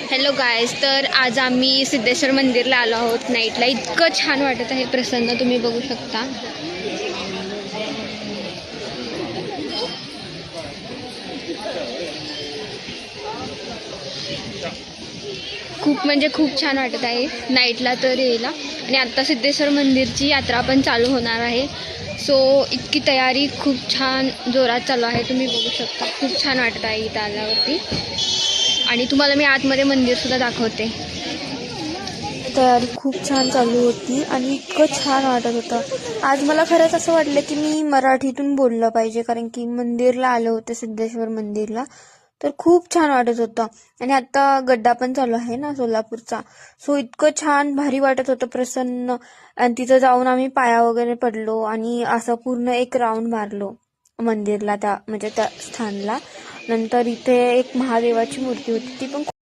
Hello guys, तर आज आम्ही सिद्धेश्वर मंदिरला आलो आहोत नाईटला. इतकं छान वाटत आहे, प्रसन्न तुम्ही बघू शकता. खूप म्हणजे खूप छान वाटत आहे नाईटला तर यायला. आणि आत्ता सिद्धेश्वर मंदिरची यात्रा पण चालू होणार आहे. सो इतकी तयारी खूप छान जोरात चालू आहे, तुम्ही बघू शकता. खूप छान वाटत आहे इथं आल्यावरती. आणि तुम्हाला मी आतमध्ये मंदिरसुद्धा दाखवते. तयारी खूप छान चालू होती आणि इतकं छान वाटत होतं. आज मला खरंच असं वाटलं की मी मराठीतून बोललं पाहिजे, कारण की मंदिरला आले होते सिद्धेश्वर मंदिरला, तर खूप छान वाटत होतं. आणि आता गड्डा पण चालू आहे ना सोलापूरचा, सो इतकं छान भारी वाटत होतं, प्रसन्न. आणि तिथं जाऊन आम्ही पाया वगैरे पडलो आणि असं पूर्ण एक राऊंड मारलो मंदिरला, त्या म्हणजे त्या स्थानला. नंतर इथे एक महादेवाची मूर्ती होती, ती पण